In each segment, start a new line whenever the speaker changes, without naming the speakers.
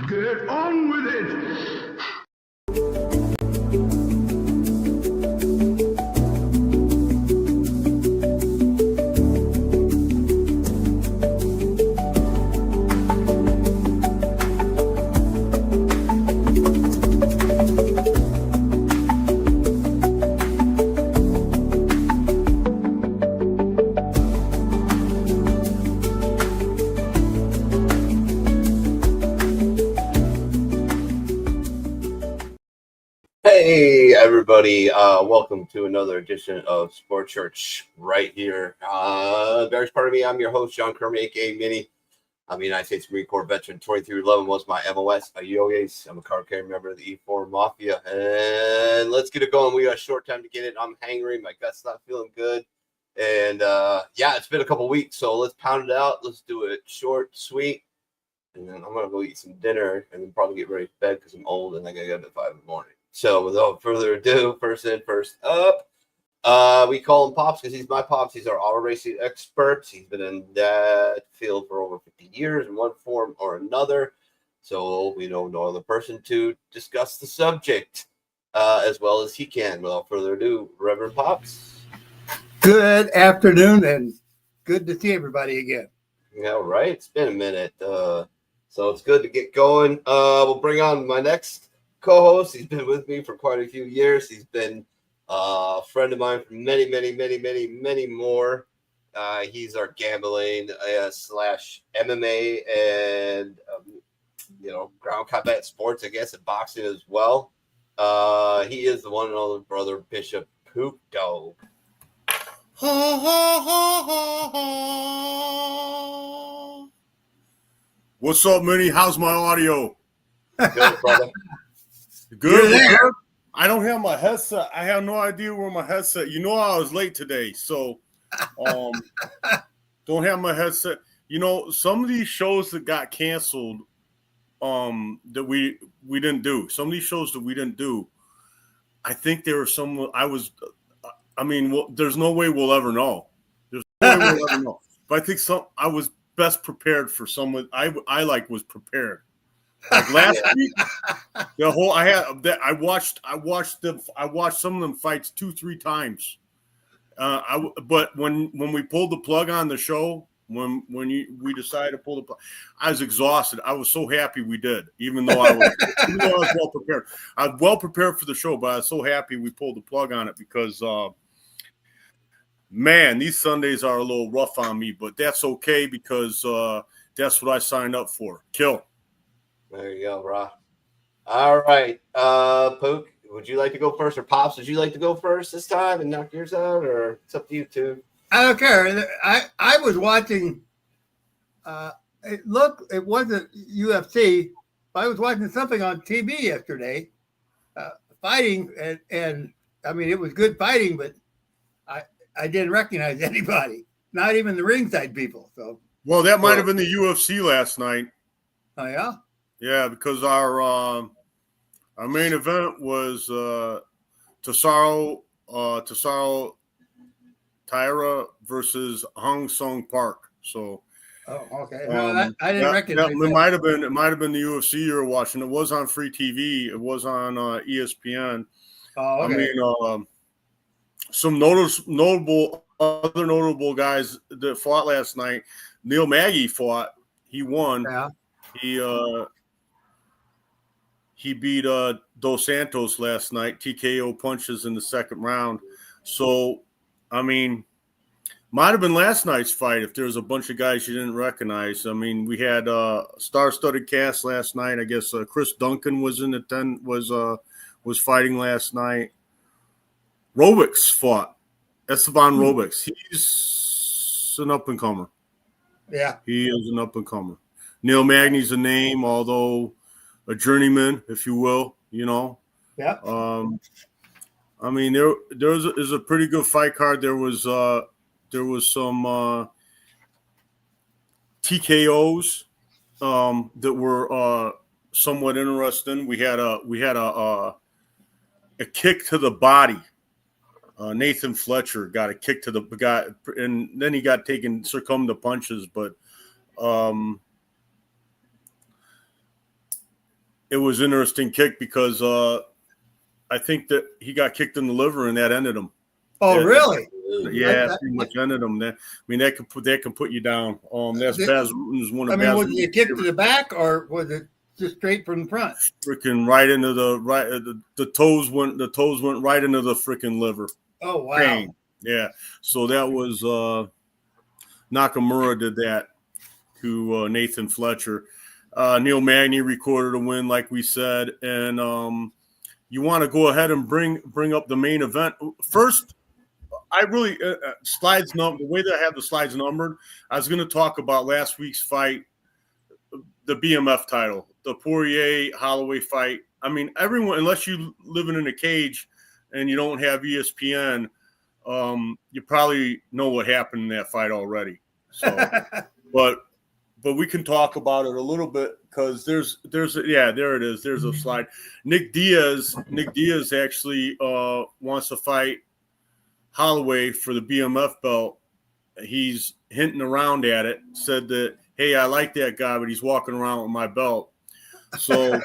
Get on with it!
Hey everybody, welcome to another edition of Sports Church right here. Bears part of me, I'm your host, John Kermy, aka Mini. I'm a United States Marine Corps veteran. 2311 was my MOS. I'm a card carrying member of the E4 Mafia. And let's get it going. We got a short time to get it. I'm hangry. My gut's not feeling good. And yeah, it's been a couple weeks, so let's pound it out. Let's do it short, sweet. And then I'm going to go eat some dinner and then probably get ready for bed because I'm old and I got to get up at 5 in the morning. So without further ado, first in, first up, we call him Pops because he's my Pops. He's our auto racing expert. He's been in that field for over 50 years in one form or another. So we know no other person to discuss the subject as well as he can. Without further ado, Reverend Pops.
Good afternoon and good to see everybody again.
Yeah, right. It's been a minute. So it's good to get going. We'll bring on my next co-host. He's been with me for quite a few years. He's been a friend of mine for many more. He's our gambling slash MMA and ground combat sports, I guess, and boxing as well. He is the one and only brother Bishop Poop Dog.
What's up, Minnie? How's my audio?
Good, brother.
Good. I don't have my headset. I have no idea where my headset. You know I was late today, so don't have my headset. You know, some of these shows that got canceled, that we didn't do. Some of these shows that we didn't do, I think there were some. There's no way we'll ever know. There's no way we'll ever know. But I think I was best prepared for someone. I was prepared. Like last week, I watched some of them fights 2-3 times. But when we pulled the plug on the show, when we decided to pull the plug, I was exhausted. I was so happy we did, even though I was well prepared. I was well prepared for the show, but I was so happy we pulled the plug on it because man, these Sundays are a little rough on me, but that's okay because that's what I signed up for. Kill.
There you go, bro. All right. Pook, would you like to go first? Or Pops, would you like to go first this time and knock yours out? Or it's up to you two.
I don't care. I was watching, it wasn't UFC, but I was watching something on TV yesterday, fighting, and I mean, it was good fighting, but I didn't recognize anybody, not even the ringside people. So,
well, that might have been the UFC last night.
Oh, yeah?
Yeah, because our main event was Tassaro Taira versus Hong Sung Park. So
Oh, okay. No, I didn't recognize
It
that.
might have been the UFC you were watching. It was on free TV. It was on ESPN.
Oh, okay.
I mean, some other notable guys that fought last night. Neil Magny fought. He won.
Yeah.
He beat Dos Santos last night. TKO punches in the second round. So, I mean, might have been last night's fight if there was a bunch of guys you didn't recognize. I mean, we had star-studded cast last night. I guess Chris Duncan was in the 10 was fighting last night. Robics fought. Esteban Robics. He's an up-and-comer.
Yeah.
He is an up-and-comer. Neil Magny's a name, although a journeyman, if you will, you know.
Yeah.
I mean, there's a pretty good fight card. There was some TKOs that were somewhat interesting. We had a kick to the body. Nathan Fletcher got a kick to the guy, and then he got succumbed to punches. But it was an interesting kick because I think that he got kicked in the liver, and that ended him.
Oh, really?
Yeah, pretty much ended him. That can put you down. That's Baz Rutan's one of.
I mean, was it a kick to the back, or was it just straight from the front?
Freaking right into the toes went right into the freaking liver.
Oh, wow.
Pain. Yeah. So that was Nakamura did that to Nathan Fletcher. Neil Magny recorded a win, like we said, and you want to go ahead and bring up the main event first. I really slides the way that I have the slides numbered. I was going to talk about last week's fight, the BMF title, the Poirier Holloway fight. I mean, everyone, unless you living in a cage and you don't have ESPN, you probably know what happened in that fight already. So, but we can talk about it a little bit because there it is. There's a slide. Nick Diaz actually wants to fight Holloway for the BMF belt. He's hinting around at it, said that, hey, I like that guy, but he's walking around with my belt. So,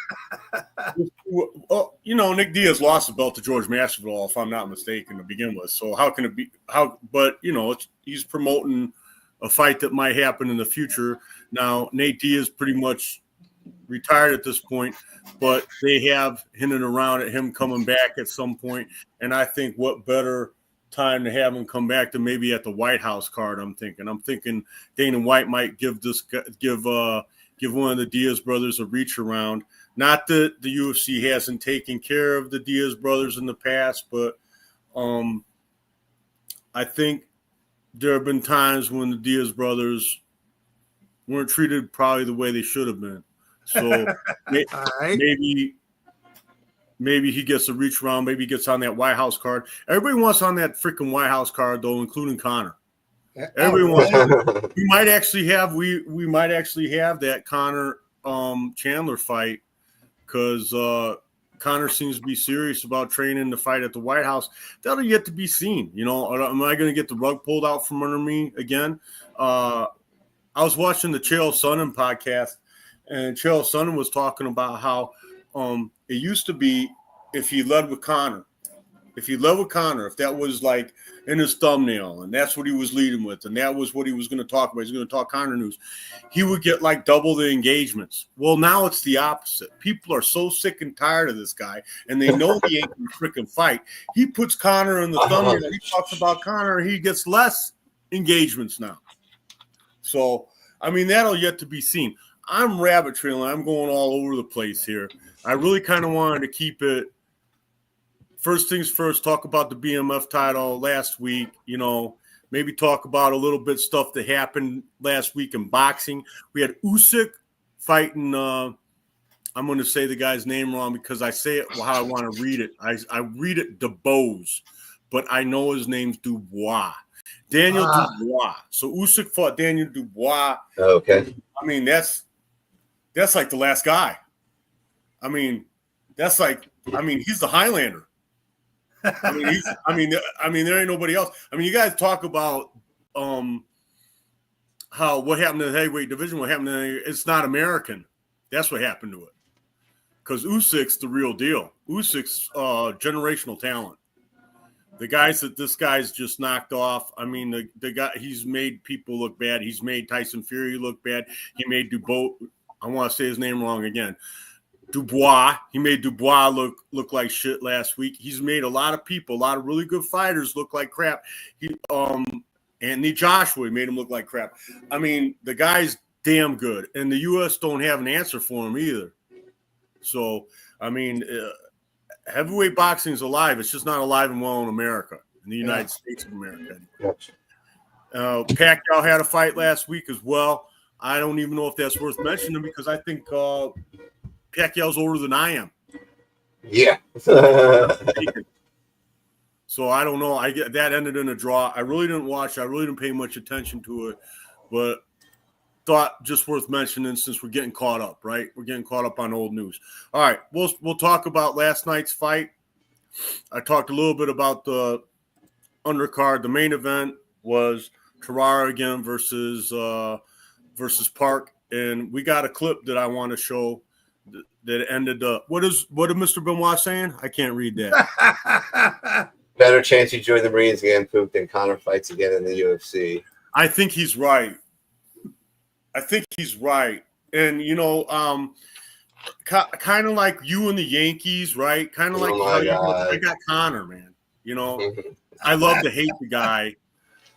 Nick Diaz lost the belt to George Masvidal, if I'm not mistaken, to begin with. So how can it be but he's promoting a fight that might happen in the future. Now, Nate Diaz pretty much retired at this point, but they have hinted around at him coming back at some point. And I think what better time to have him come back than maybe at the White House card. I'm thinking Dana White might give one of the Diaz brothers a reach around. Not that the UFC hasn't taken care of the Diaz brothers in the past, but I think there have been times when the Diaz brothers weren't treated probably the way they should have been. So maybe he gets a reach around. Maybe he gets on that White House card. Everybody wants on that freaking White House card, though, including Conor. Everyone. We might actually have that Conor Chandler fight because Conor seems to be serious about training to fight at the White House. That'll yet to be seen. Am I going to get the rug pulled out from under me again? I was watching the Chael Sonnen podcast, and Chael Sonnen was talking about how it used to be if he led with Conor, if that was like in his thumbnail and that's what he was leading with and that was what he was going to talk about, he's going to talk Conor news, he would get like double the engagements. Well, now it's the opposite. People are so sick and tired of this guy and they know he ain't going to freaking fight. He puts Conor in the thumbnail. He talks about Conor. He gets less engagements now. So, I mean, that'll yet to be seen. I'm rabbit trailing. I'm going all over the place here. I really kind of wanted to keep it first things first, talk about the BMF title last week, maybe talk about a little bit stuff that happened last week in boxing. We had Usyk fighting, I'm going to say the guy's name wrong because I say it how I want to read it. I read it DeBose, but I know his name's Dubois. Daniel Dubois. So Usyk fought Daniel Dubois.
Okay.
I mean, that's like the last guy. I mean, he's the Highlander. I mean, there ain't nobody else. I mean, you guys talk about what happened to the heavyweight division, it's not American. That's what happened to it. Because Usyk's the real deal. Usyk's generational talent. The guys that this guy's just knocked off, I mean, the guy, he's made people look bad. He's made Tyson Fury look bad. He made Dubois, I want to say his name wrong again, Dubois. He made Dubois look like shit last week. He's made a lot of people, a lot of really good fighters look like crap. Anthony Joshua made him look like crap. I mean, the guy's damn good, and the U.S. don't have an answer for him either. So, I mean, heavyweight boxing is alive. It's just not alive and well in America, in the United States of America. Pacquiao had a fight last week as well. I don't even know if that's worth mentioning because I think Pacquiao's older than I am.
Yeah.
So I don't know. That ended in a draw. I really didn't watch. I really didn't pay much attention to it, but thought just worth mentioning since we're getting caught up, right? We're getting caught up on old news. All right, we'll talk about last night's fight. I talked a little bit about the undercard. The main event was Terrara again versus Park, and we got a clip that I want to show that ended up. What did Mr. Benoit saying? I can't read that.
Better chance you join the Marines again, Poop, than Conor fights again in the UFC.
I think he's right. And, you know, kind of like you and the Yankees, right? Kind of like how I got Conor, man. You know, I love to hate the guy,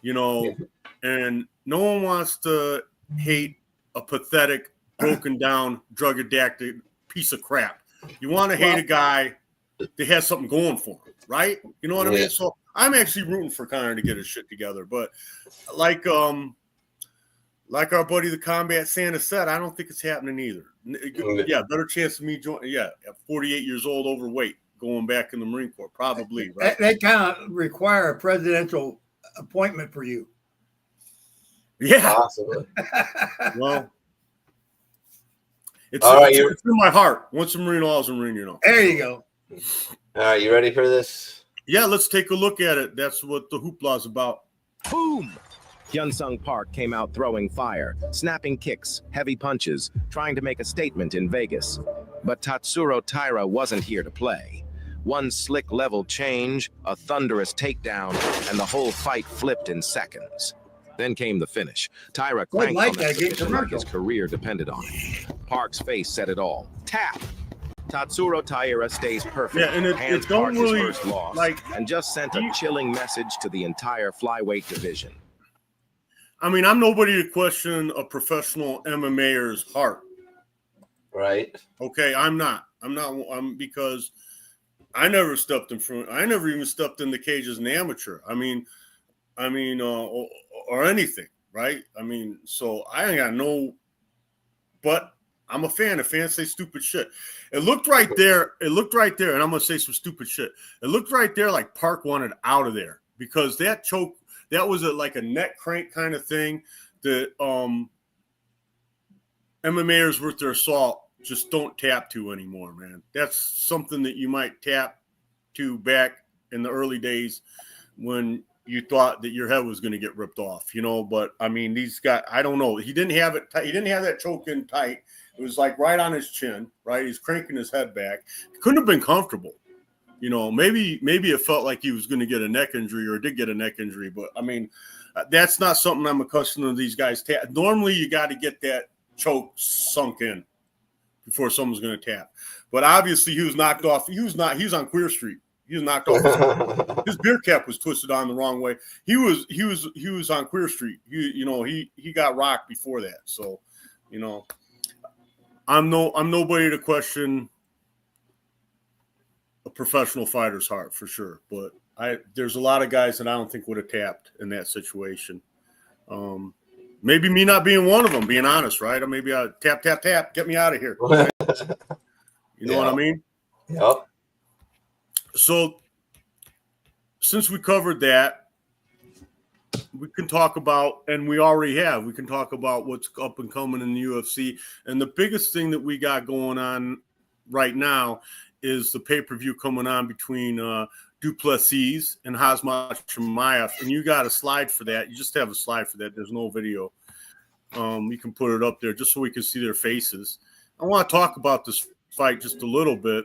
you know, and no one wants to hate a pathetic, broken down, drug addicted piece of crap. You want to hate a guy that has something going for him, right? You know what I mean? So I'm actually rooting for Conor to get his shit together. But like our buddy the Combat Santa said, I don't think it's happening either. Yeah, better chance of me joining. Yeah, at 48 years old, overweight, going back in the Marine Corps, probably. Right?
They kind of require a presidential appointment for you.
Yeah,
possibly.
Well, it's in my heart. Once a Marine, always a Marine. You know.
There you go.
All right, you ready for this?
Yeah, let's take a look at it. That's what the hoopla is about.
Boom! Hyun-Sung Park came out throwing fire, snapping kicks, heavy punches, trying to make a statement in Vegas. But Tatsuro Taira wasn't here to play. One slick level change, a thunderous takedown, and the whole fight flipped in seconds. Then came the finish. Taira cranked on the submission like his career depended on it. Park's face said it all. Tap! Tatsuro Taira stays perfect.
Yeah, and
hands
don't
Park
really
his first loss, and just sent a chilling message to the entire flyweight division.
I mean, I'm nobody to question a professional MMAer's heart.
Right.
Okay, I'm not because I never stepped in front. I never even stepped in the cage as an amateur. I mean, or anything, right? I mean, so I ain't got no, but I'm a fan. The fans say stupid shit. It looked right there, and I'm gonna say some stupid shit. It looked right there like Park wanted out of there because that choke, that was like a neck crank kind of thing that MMAers worth their salt just don't tap to anymore, man. That's something that you might tap to back in the early days when you thought that your head was going to get ripped off, you know. But I mean, these guys, I don't know. He didn't have it. He didn't have that choke in tight. It was like right on his chin, right? He's cranking his head back. He couldn't have been comfortable. You know, maybe it felt like he was going to get a neck injury or did get a neck injury. But I mean, that's not something I'm accustomed to these guys tap. Normally, you got to get that choke sunk in before someone's going to tap. But obviously, he was knocked off. He was on Queer Street. He was knocked off. His beer cap was twisted on the wrong way. He was on Queer Street. He got rocked before that. So, you know, I'm nobody to question a professional fighter's heart for sure. But there's a lot of guys that I don't think would have tapped in that situation. Maybe me not being one of them, being honest, right? Or maybe I tap, get me out of here. Right? You know what I mean?
Yep.
So since we covered that, we can talk about, and we already have, we can talk about what's up and coming in the UFC. And the biggest thing that we got going on right now is the pay-per-view coming on between Duplessis and Khamzat Chimaev. And you got a slide for that. You just have a slide for that. There's no video. You can put it up there just so we can see their faces. I want to talk about this fight just a little bit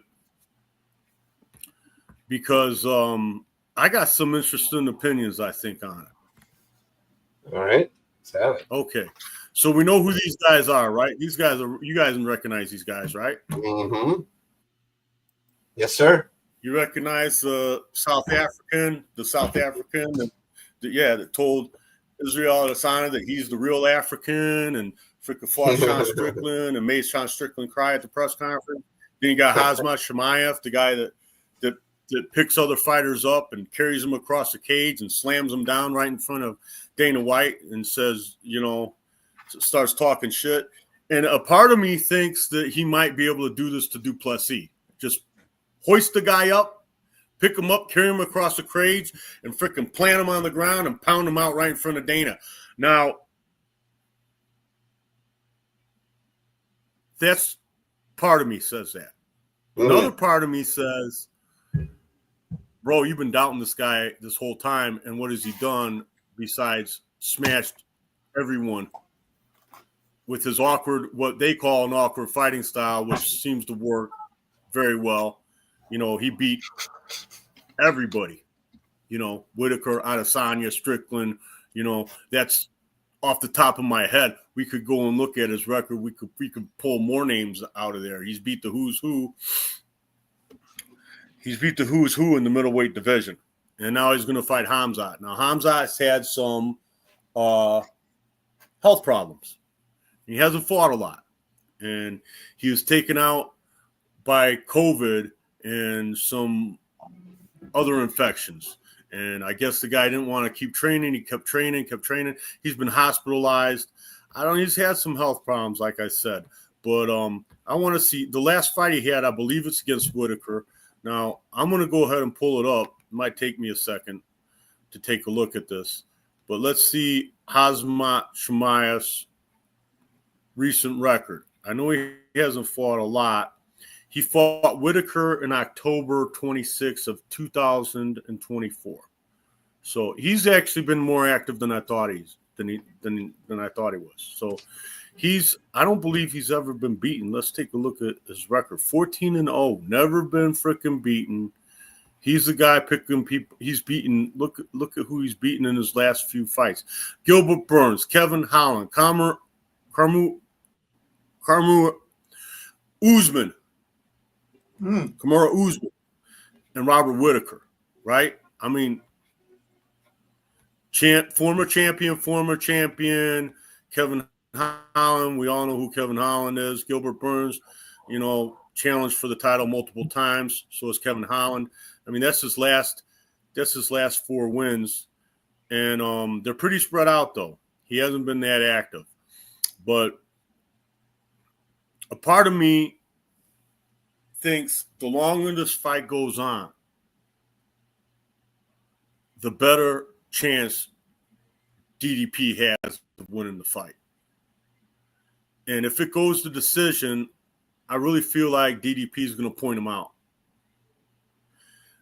because I got some interesting opinions, I think, on it.
All right. Let's have it.
Okay. So we know who these guys are, right? These guys are, you guys recognize these guys, right?
Mm-hmm. Yes, sir.
You recognize the South African that told Israel Adesanya that he's the real African and freaking fought Sean Strickland and made Sean Strickland cry at the press conference. Then you got Khamzat Chimaev, the guy that picks other fighters up and carries them across the cage and slams them down right in front of Dana White and says, starts talking shit. And a part of me thinks that he might be able to do this to Du Plessis. Just hoist the guy up, pick him up, carry him across the cage, and freaking plant him on the ground and pound him out right in front of Dana. Now, that's part of me says that. Another part of me says, bro, you've been doubting this guy this whole time, and what has he done besides smashed everyone with his what they call an awkward fighting style, which seems to work very well. He beat everybody. Whitaker, Adesanya, Strickland. That's off the top of my head. We could go and look at his record. We could pull more names out of there. He's beat the who's who. He's beat the who's who in the middleweight division. And now he's going to fight Khamzat. Now, Khamzat's had some health problems. He hasn't fought a lot. And he was taken out by COVID and some other infections. And I guess the guy didn't want to keep training. He kept training. He's been hospitalized. He's had some health problems, like I said. But I want to see the last fight he had, I believe it's against Whitaker. Now, I'm going to go ahead and pull it up. It might take me a second to take a look at this. But let's see Khamzat Chimaev's recent record. I know he hasn't fought a lot. He fought Whitaker in October 26th of 2024. So he's actually been more active than I thought than I thought he was. So I don't believe he's ever been beaten. Let's take a look at his record. 14-0, never been freaking beaten. He's the guy picking people. He's beaten. Look at who he's beaten in his last few fights. Gilbert Burns, Kevin Holland, Kamaru Usman, Kamaru Usman, and Robert Whitaker, right? I mean, former champion, Kevin Holland. We all know who Kevin Holland is. Gilbert Burns, challenged for the title multiple times. So is Kevin Holland. I mean, that's his last 4 wins. And they're pretty spread out, though. He hasn't been that active. But a part of me thinks the longer this fight goes on, the better chance DDP has of winning the fight. And if it goes to decision, I really feel like DDP is going to point him out.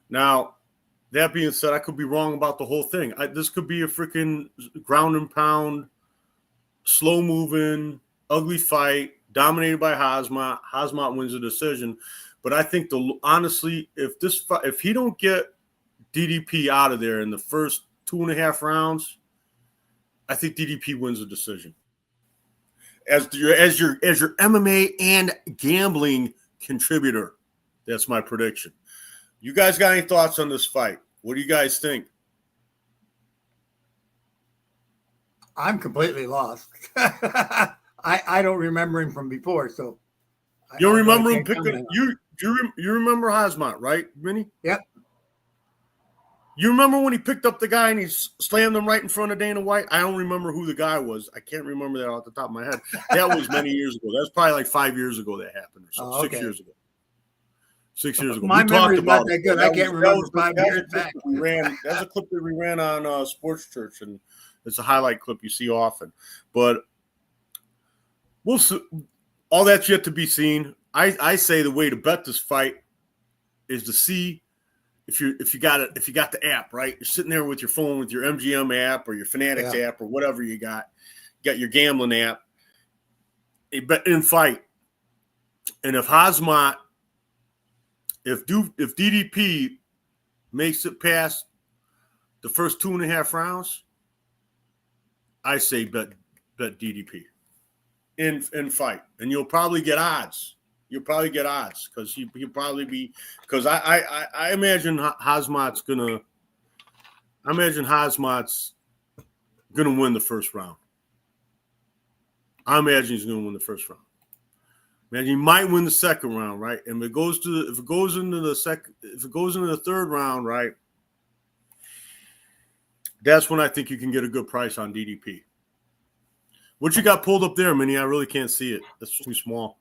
Now, that being said, I could be wrong about the whole thing. This could be a freaking ground and pound, slow-moving, ugly fight, dominated by Khamzat. Khamzat wins the decision. But I think, honestly, if he don't get DDP out of there in the first 2.5 rounds, I think DDP wins the decision. As your MMA and gambling contributor, that's my prediction. You guys got any thoughts on this fight? What do you guys think?
I'm completely lost. I don't remember him from before, so
you don't remember him picking you remember Khamzat, right, Vinny?
Yep.
You remember when he picked up the guy and he slammed him right in front of Dana White? I don't remember who the guy was. I can't remember that off the top of my head. That was many years ago. That's probably like 5 years ago that happened, or so.
Oh, okay.
6 years ago. 6 years ago.
My memory's not that good. I can't remember 5 years back.
That's a clip that we ran on Sports Church, and it's a highlight clip you see often. But we'll see. All that's yet to be seen. I say the way to bet this fight is to see if you got the app, right? You're sitting there with your phone with your MGM app or your Fanatics app or whatever you got. got your gambling app, but in fight. And if Hazmat, if DDP makes it past the first 2.5 rounds, I say bet DDP in fight, and you'll probably get odds. You'll probably get odds because he'll probably be, because I imagine Hazmat's gonna win the first round. I imagine he's gonna win the first round. Man, he might win the second round, right? And if it goes into the third round, right? That's when I think you can get a good price on DDP. What you got pulled up there, Minnie? I really can't see it. That's too small.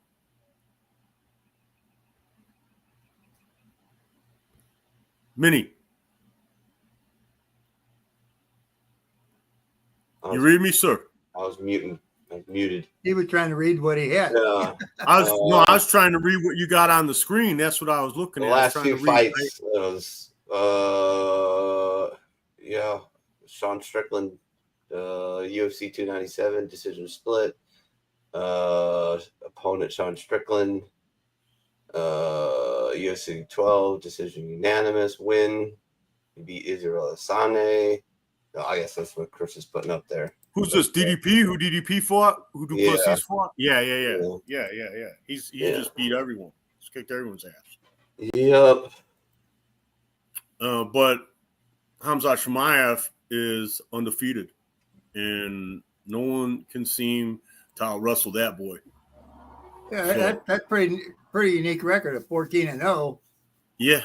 Minnie, you read me, sir?
I was muted.
He was trying to read what he had.
I was trying to read what you got on the screen. That's what I was looking
The
at.
last few fights was Sean Strickland, UFC 297 decision split. Opponent Sean Strickland, UFC 12 decision unanimous win. He beat Israel Adesanya. I guess that's what Chris is putting up there.
Who's this? DDP? Who DDP fought? Who Duplessis fought? Yeah. He just beat everyone. He's kicked everyone's ass.
Yep.
But Khamzat Chimaev is undefeated, and no one can seem to out-wrestle that boy.
Yeah, that's pretty unique record of 14-0.
Yeah.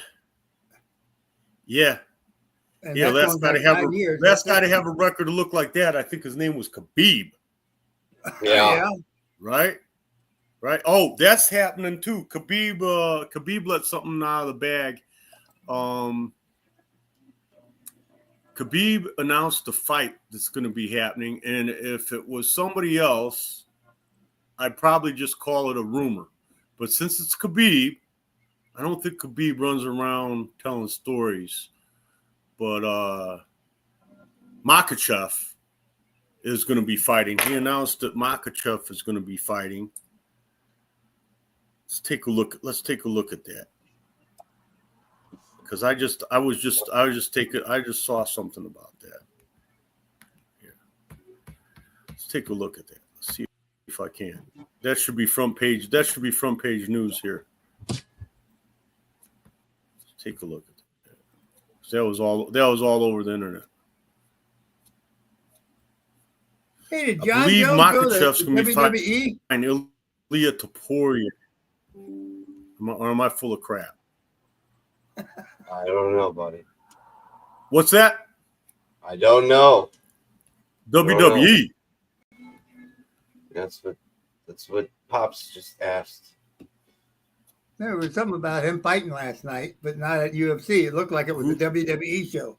And
Yeah, that's got to have a record to look like that. I think his name was Khabib.
Yeah.
Right. Oh, that's happening too. Khabib let something out of the bag. Khabib announced the fight that's going to be happening, and if it was somebody else, I'd probably just call it a rumor. But since it's Khabib, I don't think Khabib runs around telling stories. But Makhachev is going to be fighting. He announced that Makhachev is going to be fighting. Let's take a look at that. Because I just saw something about that. Yeah. Let's take a look at that. Let's see if I can. That should be front page news here. Let's take a look at that. That was all over the internet.
Hey, did
I
John
believe
Jones
Makhachev's
go to
going to be
WWE?
fighting Ilia Topuria. Or am I full of crap?
I don't know, buddy.
What's that?
I don't know.
WWE.
That's what Pops just asked.
There was something about him fighting last night, but not at UFC. It looked like it was a WWE show.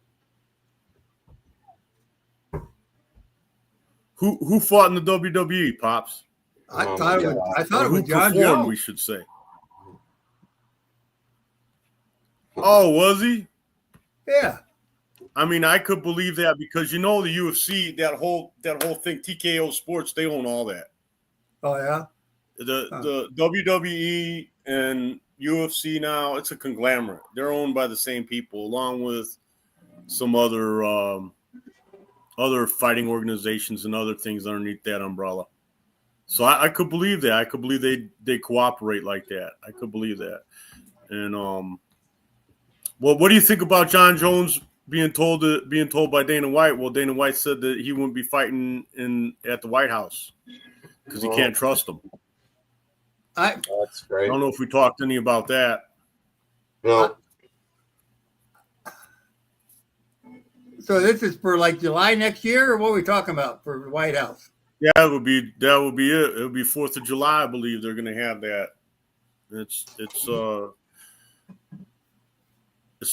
Who fought in the WWE, Pops?
I thought it
Who
was John
performed,
Jones.
we should say. Oh, was he?
Yeah.
I mean, I could believe that because the UFC, that whole thing, TKO Sports, they own all that.
Oh yeah.
The WWE and UFC now, it's a conglomerate. They're owned by the same people, along with some other fighting organizations and other things underneath that umbrella. So I could believe that. I could believe they cooperate like that. I could believe that. And well, what do you think about John Jones being told by Dana White? Well, Dana White said that he wouldn't be fighting at the White House because he can't trust him.
That's great.
I don't know if we talked any about that.
No.
So this is for like July next year, or what are we talking about for the White House?
Yeah, that would be it. It would be 4th of July, I believe they're going to have that. It's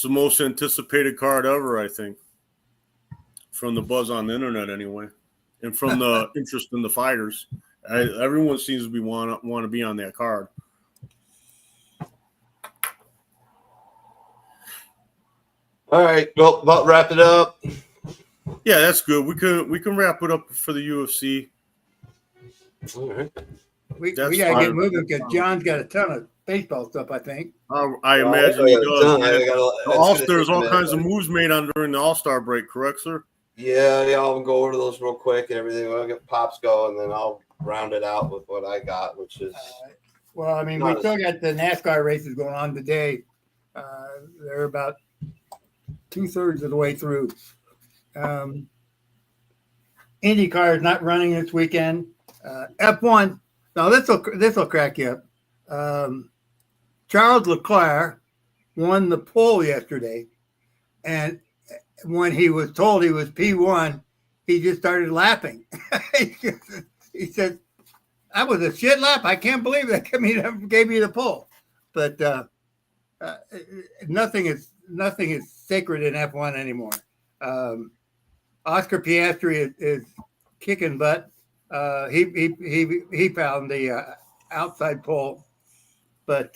the most anticipated card ever, I think, from the buzz on the internet anyway, and from the interest in the fighters. Everyone seems to be want to be on that card.
All right, well, about wrap it up.
Yeah, that's good. We can wrap it up for the UFC.
All right.
We
That's
got to
fine.
get moving because John's got a ton of baseball stuff, I think.
I imagine he does. Man.
The
All-Stars, all kinds of moves made during the All-Star break, correct, sir?
Yeah, I'll go over those real quick and everything. I'll get Pops going, and then I'll round it out with what I got, which is
Well, I mean, we still got the NASCAR races going on today. They're about 2/3 of the way through. IndyCar is not running this weekend. F1. Now this will crack you up. Charles Leclerc won the pole yesterday, and when he was told he was P1, he just started laughing. He said, "That was a shit lap. I can't believe that gave me the pole." But nothing is sacred in F1 anymore. Oscar Piastri is kicking butt. He found the outside pole, but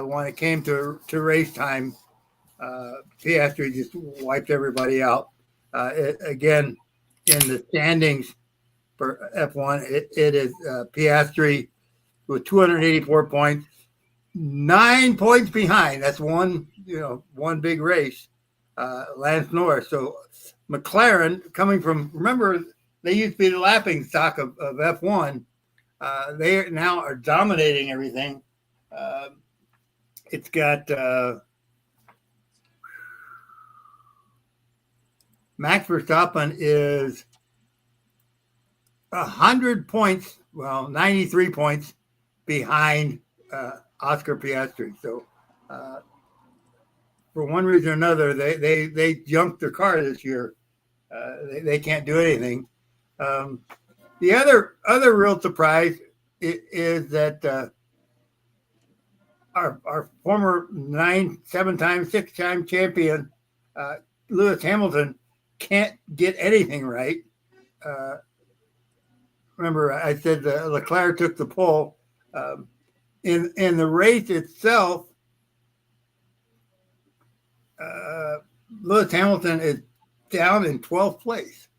when it came to race time, Piastri just wiped everybody out. Again, in the standings for F1, it is Piastri with 284 points, 9 points behind. That's one big race. Lance Norris. So McLaren coming from, remember, they used to be the laughing stock of F1. They now are dominating everything. It's got Max Verstappen is 100 points, 93 points behind Oscar Piastri. So for one reason or another, they junked their car this year. They can't do anything. The other real surprise is that our former 7-time, 6-time champion Lewis Hamilton can't get anything right. Remember, I said Leclerc took the pole. In the race itself, Lewis Hamilton is down in 12th place.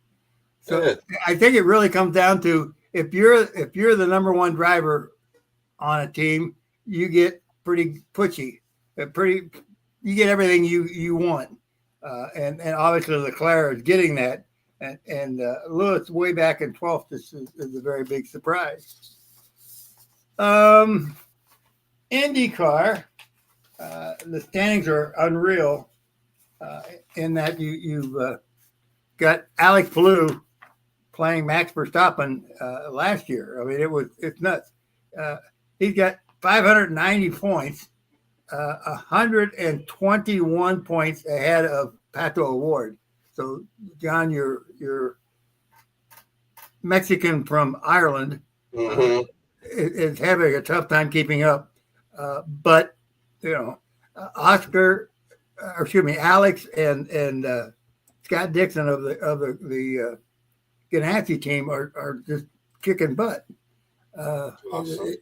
So I think it really comes down to if you're the number one driver on a team, you get pretty pushy, you get everything you want, and obviously Leclerc is getting that, and Lewis way back in 12th is a very big surprise. IndyCar, the standings are unreal, in that you've got Alex Palou playing Max Verstappen last year. I mean, it's nuts. He's got 590 points, 121 points ahead of Pato O'Ward. So, John, you're Mexican from Ireland, is having a tough time keeping up. But Alex and Scott Dixon of the Ganassi team are just kicking butt. Awesome.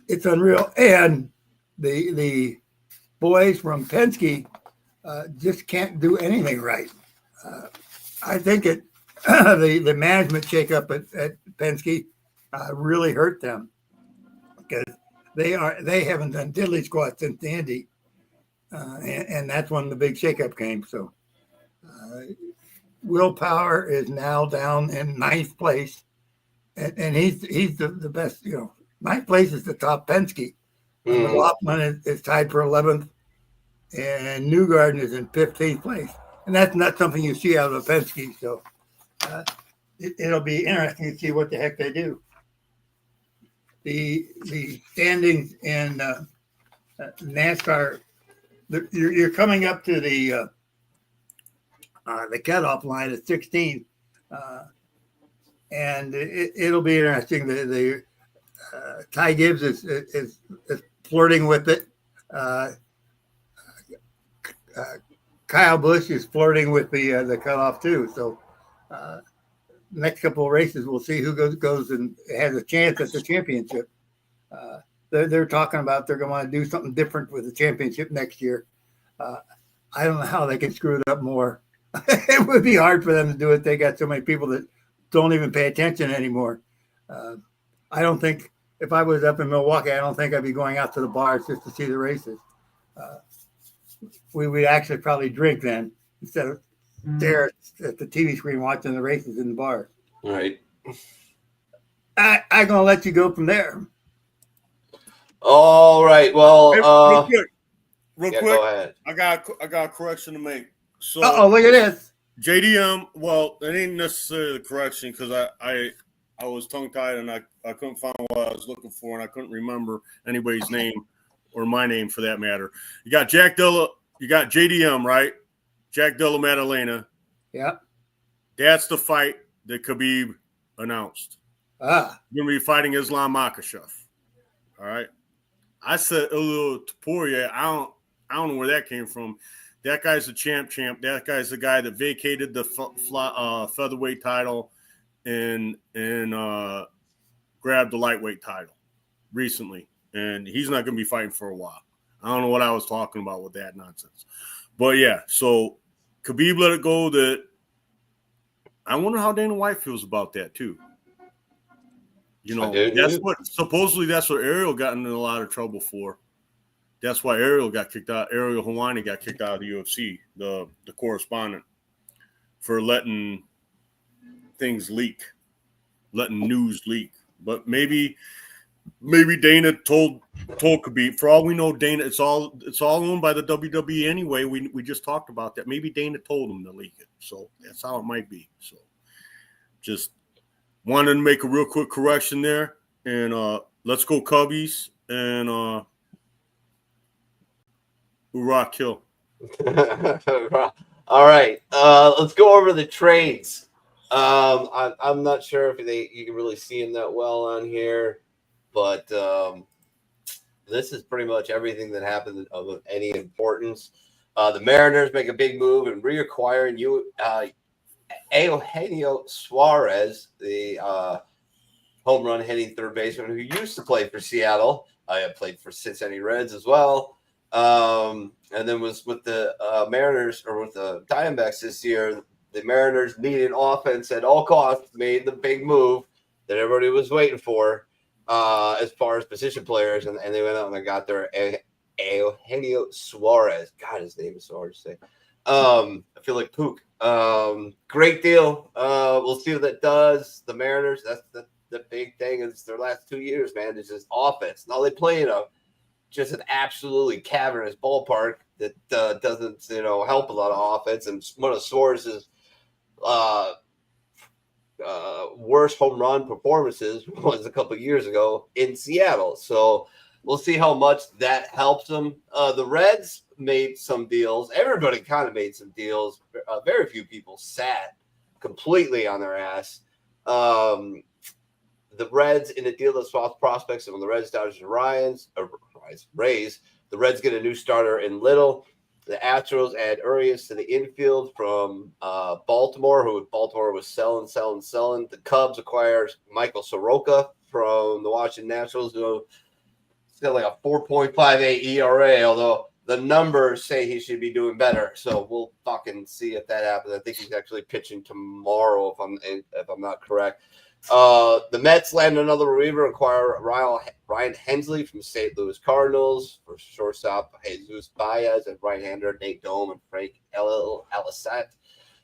It's unreal, and the boys from Penske just can't do anything right. I think the management shakeup at Penske really hurt them, because they haven't done diddly squat since the Indy, and that's when the big shakeup came. So Will Power is now down in 9th place, and he's the best. 9th place is the top Penske. Laughlin is tied for 11th, and Newgarden is in 15th place, and that's not something you see out of a Penske. So it'll be interesting to see what the heck they do. The standings in NASCAR, you're coming up to the cutoff line at 16, and it'll be interesting. The Ty Gibbs is flirting with it. Kyle Busch is flirting with the cutoff too. So next couple of races, we'll see who goes and has a chance at the championship. They're talking about they're going to do something different with the championship next year. I don't know how they can screw it up more. It would be hard for them to do it. They got so many people that don't even pay attention anymore. I don't think if I was up in Milwaukee, I don't think I'd be going out to the bars just to see the races. We would actually probably drink then instead of stare at the TV screen watching the races in the bar.
All right.
I'm gonna let you go from there.
All right. Well,
Hey, real quick,
go ahead.
I got a correction to make. So,
Look at this.
JDM. Well, it ain't necessarily a correction because I was tongue tied and I couldn't find what I was looking for and I couldn't remember anybody's name or my name for that matter. You got JDM, right? Jack Della Maddalena.
Yeah.
That's the fight that Khabib announced. You're gonna be fighting Islam Makhachev. All right. I said Ilir Topuria. I don't know where that came from. That guy's a champ. That guy's the guy that vacated the featherweight title and grabbed the lightweight title recently. And he's not going to be fighting for a while. I don't know what I was talking about with that nonsense. But, yeah, so Khabib let it go. That I wonder how Dana White feels about that, too. You know, supposedly that's what Ariel got into a lot of trouble for. That's why Ariel got kicked out. Ariel Helwani got kicked out of the UFC, the correspondent, for letting things leak, letting news leak. But maybe Dana told Khabib. For all we know, Dana, it's all owned by the WWE anyway. We just talked about that. Maybe Dana told him to leak it. So that's how it might be. So just wanted to make a real quick correction there. And let's go Cubbies and Rock Kill.
All right. Let's go over the trades. I'm not sure if you can really see them that well on here, but this is pretty much everything that happened of any importance. The Mariners make a big move and reacquiring Eugenio Suarez, the home run hitting third baseman who used to play for Seattle. I played for Cincinnati Reds as well. And then was with the Mariners or with the Diamondbacks this year. The Mariners needed offense at all costs, made the big move that everybody was waiting for as far as position players, and they went out and they got their Eugenio Suarez. God, his name is so hard to say. I feel like Pook. Great deal. We'll see what that does. The Mariners, that's the big thing is their last 2 years, man, is just offense. Now they play in just an absolutely cavernous ballpark that doesn't, help a lot of offense. And one of Suarez's worst home run performances was a couple of years ago in Seattle. So we'll see how much that helps them. The Reds made some deals. Everybody kind of made some deals. Very few people sat completely on their ass. The Reds in a deal that swaps prospects on the Reds, Dodgers, and Rays. The Reds get a new starter in Little. The Astros add Urias to the infield from Baltimore, who Baltimore was selling. The Cubs acquires Michael Soroka from the Washington Nationals, who has got like a 4.58 ERA, although the numbers say he should be doing better. So we'll fucking see if that happens. I think he's actually pitching tomorrow, if I'm not correct. The Mets land another reliever, acquire Ryan Hensley from St. Louis Cardinals for shortstop Jesus Baez and right-hander Nate Dome and Frank Elisette.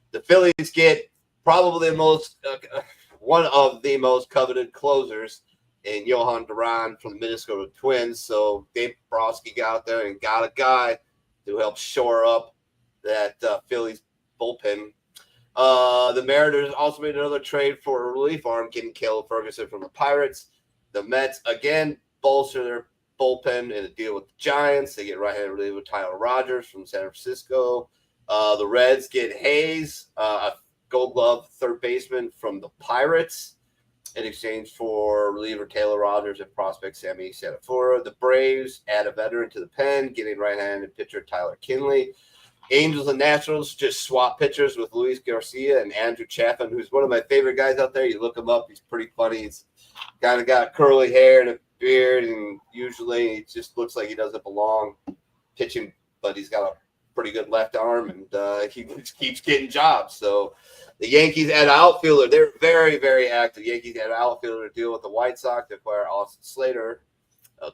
The Phillies get probably one of the most coveted closers in Johan Duran from the Minnesota Twins. So Dave Brosky got out there and got a guy to help shore up that Phillies bullpen. The Mariners also made another trade for a relief arm, getting Caleb Ferguson from the Pirates. The Mets again bolster their bullpen in a deal with the Giants. They get right-handed reliever Tyler Rogers from San Francisco. The Reds get Hayes, a Gold Glove third baseman from the Pirates, in exchange for reliever Taylor Rogers and prospect Sammy Sanafora. The Braves add a veteran to the pen, getting right-handed pitcher Tyler Kinley. Angels and Nationals just swap pitchers with Luis Garcia and Andrew Chapman, who's one of my favorite guys out there. You look him up; he's pretty funny. He's kind of got curly hair and a beard, and usually it just looks like he doesn't belong pitching, but he's got a pretty good left arm, and he just keeps getting jobs. So the Yankees had an outfielder. They're very, very active. Yankees had an outfielder to deal with the White Sox to acquire Austin Slater.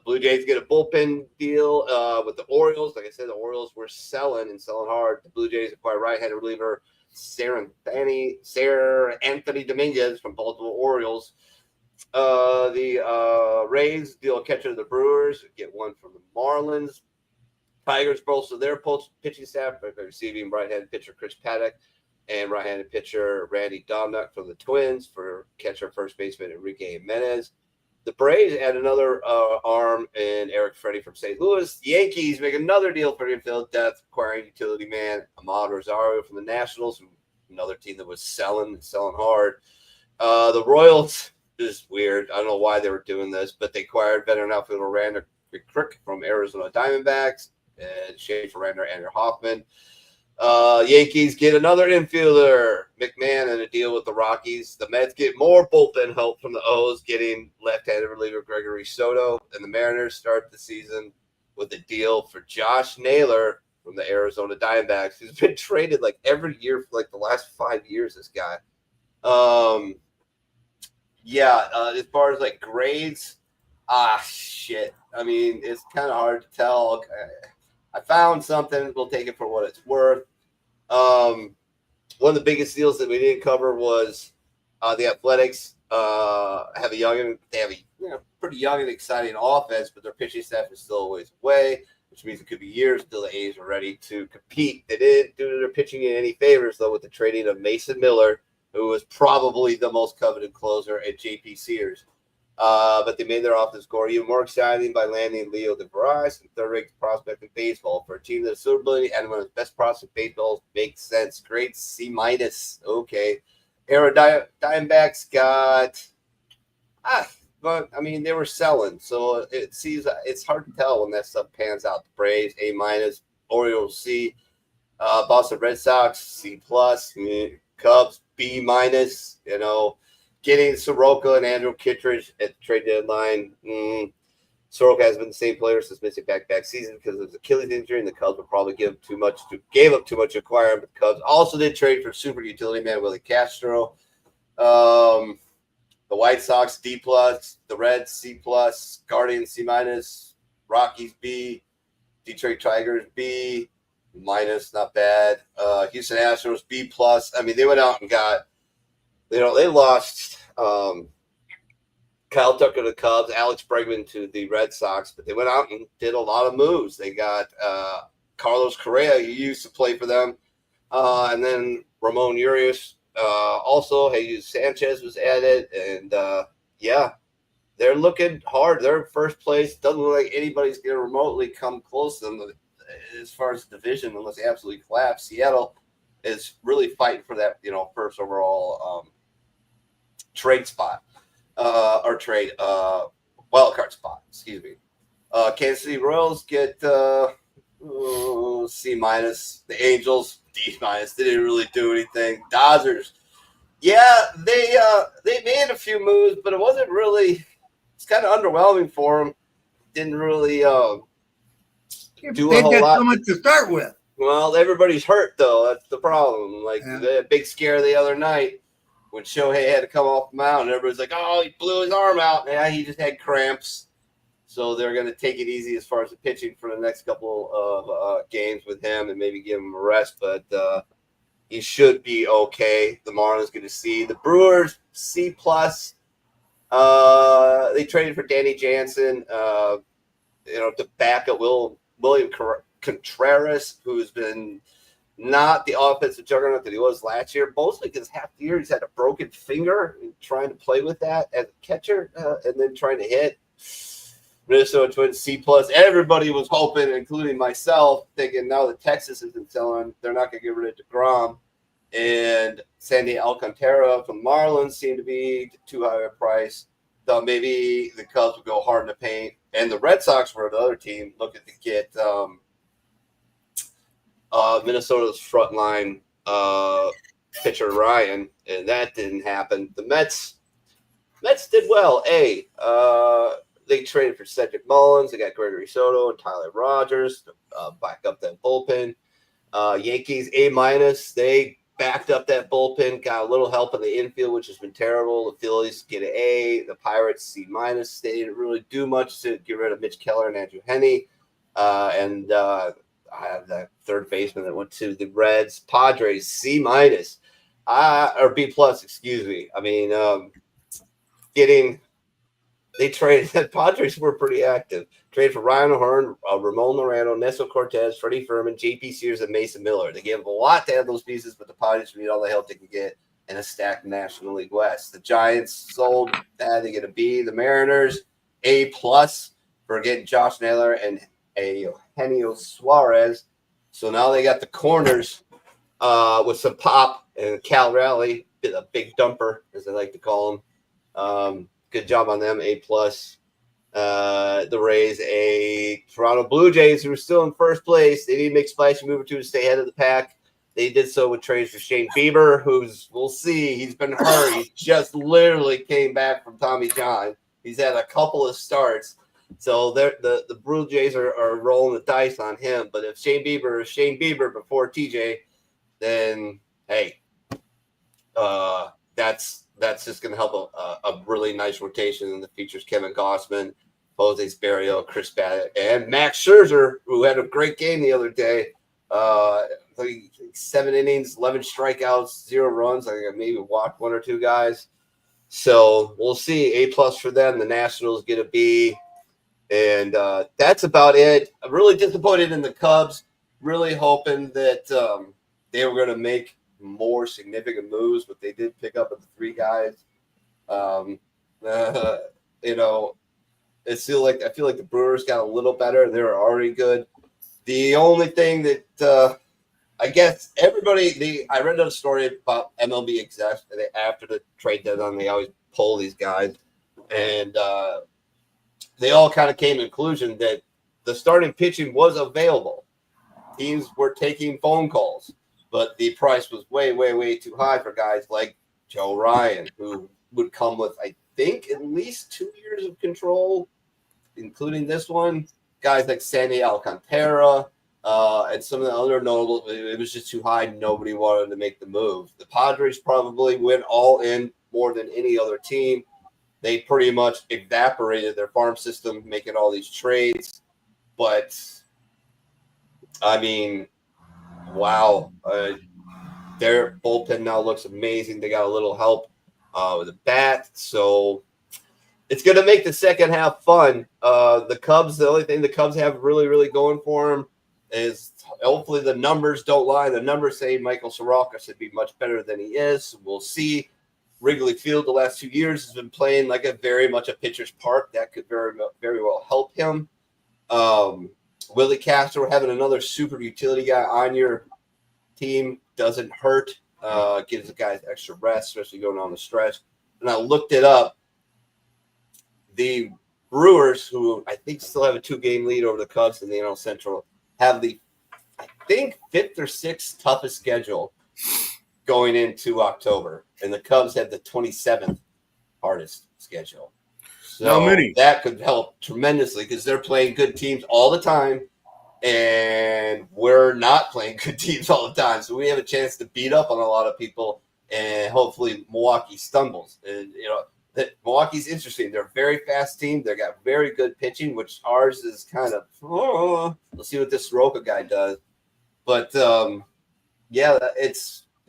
Blue Jays get a bullpen deal with the Orioles. Like I said, the Orioles were selling hard. The Blue Jays acquire right-handed reliever Sarah Anthony Dominguez from Baltimore Orioles. The Rays deal a catcher to the Brewers, get one from the Marlins. Tigers bolster their pitching staff by receiving right-handed pitcher Chris Paddock and right-handed pitcher Randy Domnack from the Twins for catcher first baseman Enrique Jimenez. The Braves add another arm in Eric Freddie from St. Louis. The Yankees make another deal for infield depth, acquiring utility man Ahmad Rosario from the Nationals, another team that was selling hard. The Royals is weird. I don't know why they were doing this, but they acquired veteran outfielder Randall Crick from Arizona Diamondbacks and Shane Ferrandis, Andrew Hoffman. Yankees get another infielder, McMahon, and a deal with the Rockies. The Mets get more bullpen help from the O's, getting left-handed reliever Gregory Soto. And the Mariners start the season with a deal for Josh Naylor from the Arizona Diamondbacks, who's been traded like every year for like the last 5 years, this guy. As far as like grades, shit. I mean, it's kind of hard to tell. I found something. We'll take it for what it's worth. One of the biggest deals that we didn't cover was the Athletics have a pretty young and exciting offense, but their pitching staff is still a ways away, which means it could be years until the A's are ready to compete. They didn't do their pitching in any favors, though, with the trading of Mason Miller, who was probably the most coveted closer, and J.P. Sears. But they made their offense score even more exciting by landing Leo DeVries, and third-rate prospect in baseball. For a team that's so brilliant and one of the best prospects in baseball, makes sense. Grade C-. Okay. Diamondbacks got but I mean they were selling, so it's hard to tell when that stuff pans out. The Braves A-, Orioles C, Boston Red Sox C+, Cubs B-. Getting Soroka and Andrew Kittredge at the trade deadline. Soroka has been the same player since missing back-to-back season because of his Achilles injury, and the Cubs would probably gave up too much to acquire him. But the Cubs also did trade for super utility man Willie Castro. The White Sox D+, the Reds C+, Guardians C-, Rockies B, Detroit Tigers B-, not bad. Houston Astros B+. I mean, they went out and got. They lost Kyle Tucker to the Cubs, Alex Bregman to the Red Sox, but they went out and did a lot of moves. They got Carlos Correa, who used to play for them, and then Ramon Urias. Also, Jesus Sanchez was added, and they're looking hard. They're in first place. Doesn't look like anybody's going to remotely come close to them as far as the division, unless they absolutely collapse. Seattle is really fighting for that, first overall trade spot wild card spot. Excuse me. Kansas City Royals get C-. The Angels D-. They didn't really do anything. Dodgers, they made a few moves, but it wasn't really. It's kind of underwhelming for them. Didn't really do a whole lot.
So much to start with.
Well, everybody's hurt, though. That's the problem. The big scare the other night when Shohei had to come off the mound, and everybody's like, oh, he blew his arm out. Yeah, he just had cramps. So they're going to take it easy as far as the pitching for the next couple of games with him and maybe give him a rest. But he should be okay. The Marlins going to see. The Brewers, C+. They traded for Danny Jansen, to back up William Contreras, who's been not the offensive juggernaut that he was last year, mostly because half the year he's had a broken finger and trying to play with that as a catcher and then trying to hit. Minnesota Twins C+. Everybody was hoping, including myself, thinking now that Texas isn't selling, they're not going to get rid of DeGrom. And Sandy Alcantara from Marlins seemed to be too high a price. Thought maybe the Cubs would go hard in the paint. And the Red Sox were the other team looking to get Minnesota's frontline pitcher Ryan, and that didn't happen. The Mets did well. They traded for Cedric Mullins. They got Gregory Soto and Tyler Rogers to back up that bullpen. Yankees A-. They backed up that bullpen, got a little help in the infield, which has been terrible. The Phillies get an A. The Pirates C-. They didn't really do much to get rid of Mitch Keller and Andrew Heaney. I have that third baseman that went to the Reds. Padres C-, or B+, excuse me. I mean, they traded. The Padres were pretty active. Traded for Ryan O'Hearn, Ramon Laureano, Nestor Cortez, Freddie Fermin, J.P. Sears, and Mason Miller. They gave a lot to have those pieces, but the Padres need all the help they can get in a stacked National League West. The Giants sold that. They get a B. The Mariners, A+ for getting Josh Naylor and Eugenio Suarez. So now they got the corners with some pop and Cal Raleigh, a big dumper, as they like to call him. Good job on them, A+. The Rays, A. Toronto Blue Jays, who are still in first place. They need to make a splashy move or two to stay ahead of the pack. They did so with trades for Shane Bieber, we'll see. He's been hurt. He just literally came back from Tommy John. He's had a couple of starts. So the Blue Jays are rolling the dice on him. But if Shane Bieber is Shane Bieber before TJ, then, hey, that's just going to help a really nice rotation that features Kevin Gossman, Jose Barrio, Chris Bassett, and Max Scherzer, who had a great game the other day. 7 innings, 11 strikeouts, 0 runs. I think I maybe walked 1 or 2 guys. So we'll see. A+ for them. The Nationals get a B. And that's about it. I'm really disappointed in the Cubs. Really hoping that they were going to make more significant moves, but they did pick up the 3 guys. I feel like the Brewers got a little better. They were already good. The only thing that I guess I read a story about MLB execs after the trade deadline. They always pull these guys, and they all kind of came to the conclusion that the starting pitching was available. Teams were taking phone calls, but the price was way, way, way too high for guys like Joe Ryan, who would come with, I think, at least 2 years of control, including this one. Guys like Sandy Alcantara and some of the other notable, it was just too high. Nobody wanted to make the move. The Padres probably went all in more than any other team. They pretty much evaporated their farm system, making all these trades. But, I mean, wow. Their bullpen now looks amazing. They got a little help with the bat. So it's going to make the second half fun. The Cubs, the only thing the Cubs have really, really going for them is hopefully the numbers don't lie. The numbers say Michael Soroka should be much better than he is. We'll see. Wrigley Field the last 2 years has been playing like very much a pitcher's park. That could very, very well help him. Willie Castro, having another super utility guy on your team doesn't hurt. Gives the guys extra rest, especially going on the stretch. And I looked it up. The Brewers, who I think still have a 2-game lead over the Cubs in the NL Central, have the, I think, 5th or 6th toughest schedule going into October. And the Cubs had the 27th hardest schedule. So that could help tremendously because they're playing good teams all the time. And we're not playing good teams all the time. So we have a chance to beat up on a lot of people. And hopefully Milwaukee stumbles. And, Milwaukee's interesting. They're a very fast team. They got very good pitching, which ours is kind of, we'll see what this Soroka guy does. But,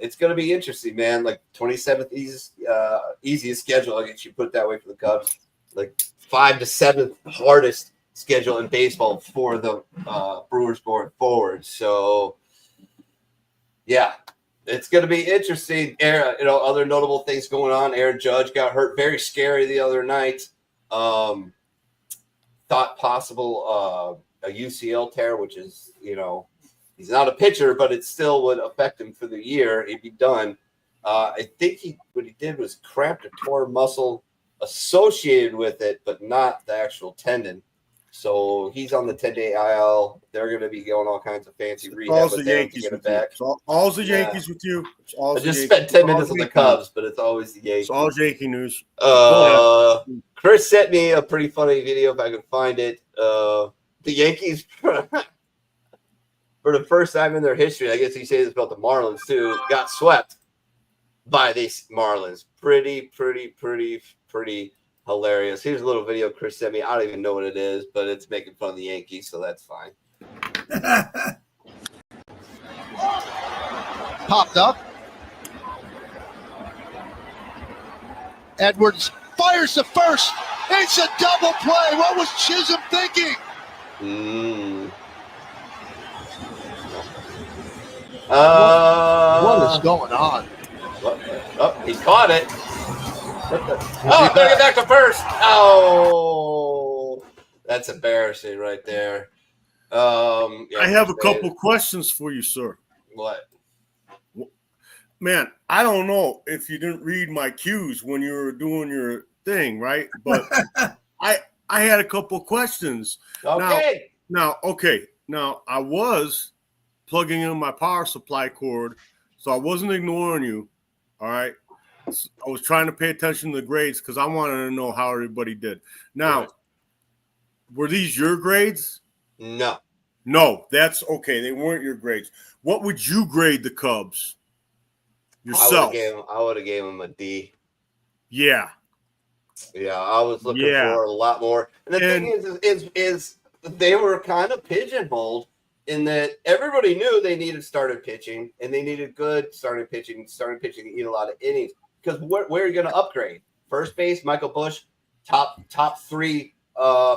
it's going to be interesting, man. Like 27th easiest schedule, I guess you put it that way for the Cubs. Like 5th to 7th hardest schedule in baseball for the Brewers going forward. So, yeah, it's going to be interesting. Other notable things going on. Aaron Judge got hurt. Very scary the other night. Thought possible a UCL tear, which is, he's not a pitcher, but it still would affect him for the year. He'd be done. I think what he did was cramped a torn muscle associated with it, but not the actual tendon. So he's on the 10-day IL. They're going to be going all kinds of fancy rehab with them to get it back.
All the Yankees with you.
I just spent 10 minutes on the Cubs, but it's always the Yankees.
It's all Yankee news.
Chris sent me a pretty funny video if I can find it. The Yankees, for for the first time in their history, I guess you say this about the Marlins too, got swept by these Marlins. Pretty hilarious. Here's a little video Chris sent me. I don't even know what it is, but it's making fun of the Yankees, so that's fine.
Popped up. Edwards fires to first. It's a double play. What was Chisholm thinking? What is going on?
Oh, he caught it. Oh, bring it back to first. Oh, that's embarrassing right there.
I have a couple questions for you, sir.
What?
Man, I don't know if you didn't read my cues when you were doing your thing, right? But I had a couple questions.
Okay.
Now, I was plugging in my power supply cord, so I wasn't ignoring you. All right. So I was trying to pay attention to the grades because I wanted to know how everybody did. Now, were these your grades?
No.
No, that's okay. They weren't your grades. What would you grade the Cubs? Yourself.
I would have gave him a D.
Yeah.
Yeah, I was looking for a lot more. And the thing is they were kind of pigeonholed in that everybody knew they needed starting pitching and they needed good starting pitching to eat a lot of innings. Because where are you going to upgrade? First base, Michael Busch, top 3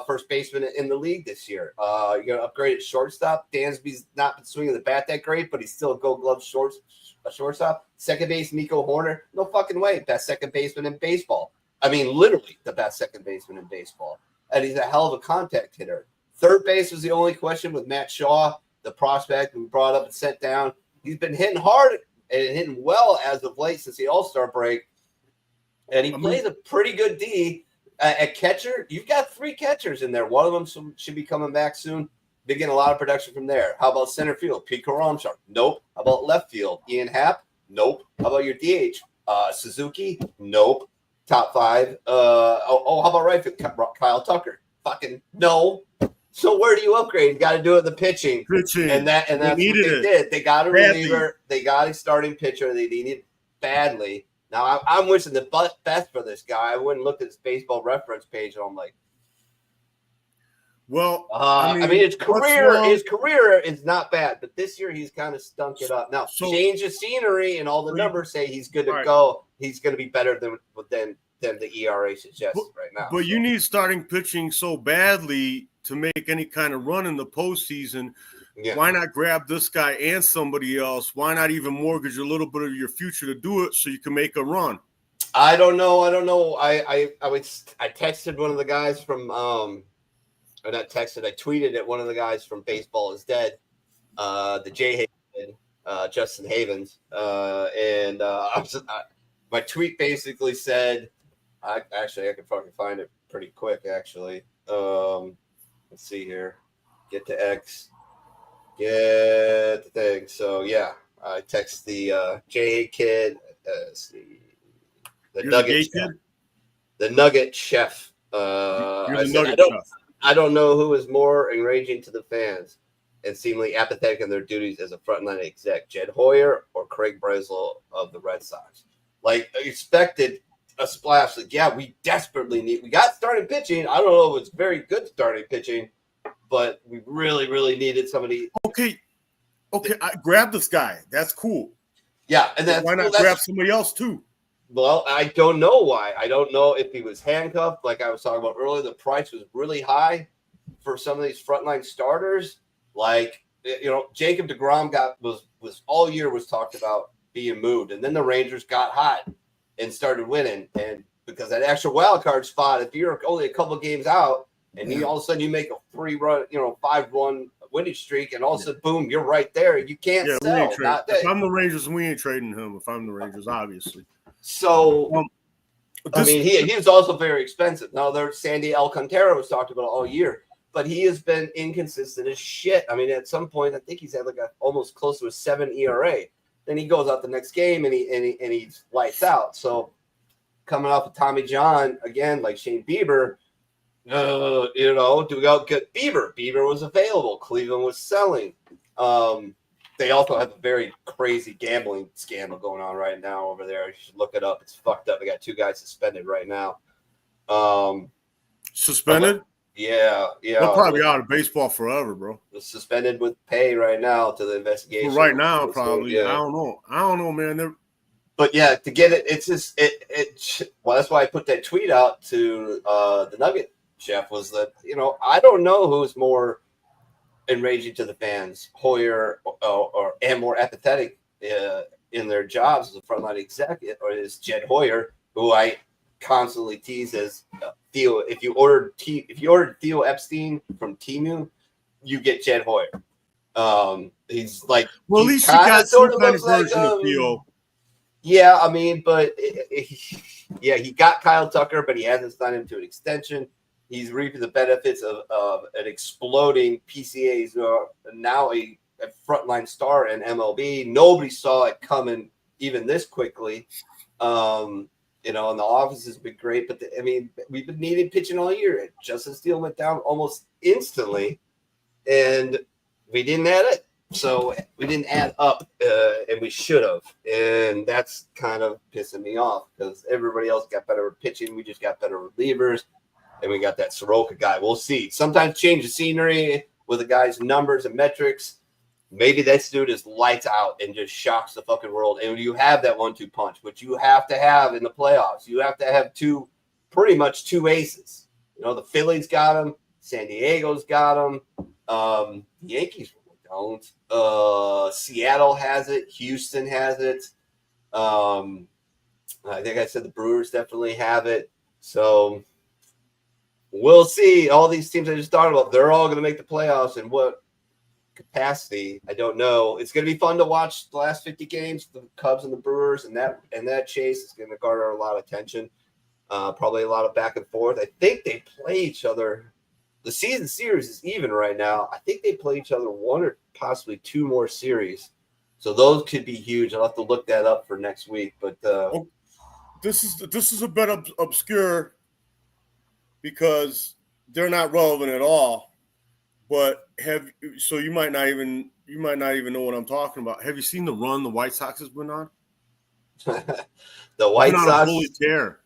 first baseman in the league this year. You're going to upgrade at shortstop. Dansby's not been swinging the bat that great, but he's still a Gold Glove shortstop. Second base, Nico Horner. No fucking way. Best second baseman in baseball. I mean, literally the best second baseman in baseball. And he's a hell of a contact hitter. Third base was the only question with Matt Shaw, the prospect we brought up and sent down. He's been hitting hard and hitting well as of late since the All-Star break. And he plays a pretty good D. At catcher, you've got 3 catchers in there. One of them should be coming back soon. Been getting a lot of production from there. How about center field? Pete Caromchar? Nope. How about left field? Ian Happ? Nope. How about your DH? Suzuki? Nope. Top 5. How about right field? Kyle Tucker? Fucking no. So where do you upgrade? You got to do it in the pitching. And that's what they did. They got a reliever. They got a starting pitcher. They needed badly. Now, I'm wishing the best for this guy. I wouldn't look at his baseball reference page, and I'm like,
well,
his career is not bad, but this year he's kind of stunk it up. Now, change of scenery and all the numbers say he's good to go. He's going to be better than the ERA suggests right now.
But you need starting pitching so badly to make any kind of run in the postseason. Yeah. Why not grab this guy and somebody else? Why not even mortgage a little bit of your future to do it so you can make a run?
I don't know. I texted one of the guys from or not texted. I tweeted at one of the guys from Baseball Is Dead, the J Haven, Justin Havens, and my tweet basically said, I can fucking find it pretty quick. Actually, let's see here. Get to X. Get the thing. So yeah, I text the J kid. See, the Nugget chef. The Nugget chef. I don't know who is more enraging to the fans and seemingly apathetic in their duties as a frontline exec, Jed Hoyer or Craig Breslow of the Red Sox. Like, I expected a splash. Like, yeah, we desperately we got starting pitching. I don't know if it's very good starting pitching, but we really, really needed somebody.
Okay, I grab this guy. That's cool.
Yeah, and that's
why not grab somebody else too?
Well, I don't know why. I don't know if he was handcuffed, like I was talking about earlier. The price was really high for some of these frontline starters. Like, Jacob deGrom was all year was talked about being moved, and then the Rangers got hot and started winning. And because that extra wild card spot, if you're only a couple games out, and all of a sudden you make a 5-1 winning streak, and all of a sudden, boom, you're right there. You can't sell.
If I'm the Rangers, we ain't trading him. If I'm the Rangers, obviously.
So, he was also very expensive. Now, Sandy Alcantara was talked about all year, but he has been inconsistent as shit. I mean, at some point, I think he's had almost close to a 7 ERA. Then he goes out the next game and he lights out. So, coming off of Tommy John again, like Shane Bieber, do we go get Bieber? Bieber was available. Cleveland was selling. They also have a very crazy gambling scandal going on right now over there. You should look it up. It's fucked up. They got 2 guys suspended right now.
Suspended?
Yeah.
They'll probably be out of baseball forever, bro.
Suspended with pay right now to the investigation.
But right now, probably.
Yeah.
I don't know, man.
But yeah, to get it, it's just well, that's why I put that tweet out to the Nugget chef, was that, I don't know who's more enraging to the fans, Hoyer and more apathetic in their jobs as a frontline executive, or is Jed Hoyer, who I constantly tease as Theo. If you ordered Theo Epstein from Temu, you get Jed Hoyer. He's like,
well, at least you got some kind of version of Theo.
Yeah, I mean, but he got Kyle Tucker, but he hasn't signed him to an extension. He's reaping the benefits of an exploding PCA. He's now a frontline star in MLB. Nobody saw it coming even this quickly. And the office has been great, but we've been needing pitching all year. Justin Steele went down almost instantly, and we didn't add it. So we didn't add up, and we should have. And that's kind of pissing me off because everybody else got better pitching. We just got better relievers, and we got that Soroka guy. We'll see. Sometimes change the scenery with a guy's numbers and metrics. Maybe this dude is lights out and just shocks the fucking world. And you have that 1-2 punch, which you have to have in the playoffs. You have to have pretty much two aces. The Phillies got him. San Diego's got him. Yankees don't. Seattle has it. Houston has it. I think I said the Brewers definitely have it. So we'll see. All these teams I just talked about, they're all going to make the playoffs. And what capacity, I don't know. It's going to be fun to watch the last 50 games, the Cubs and the Brewers, and that chase is going to garner a lot of attention. Probably a lot of back and forth. I think they play each other. The season series is even right now. I think they play each other 1 or possibly 2 more series. So those could be huge. I'll have to look that up for next week. But
this is a bit obscure because they're not relevant at all. But you might not even know what I'm talking about. Have you seen the run the White Sox has been on?
The White Sox
holy tear.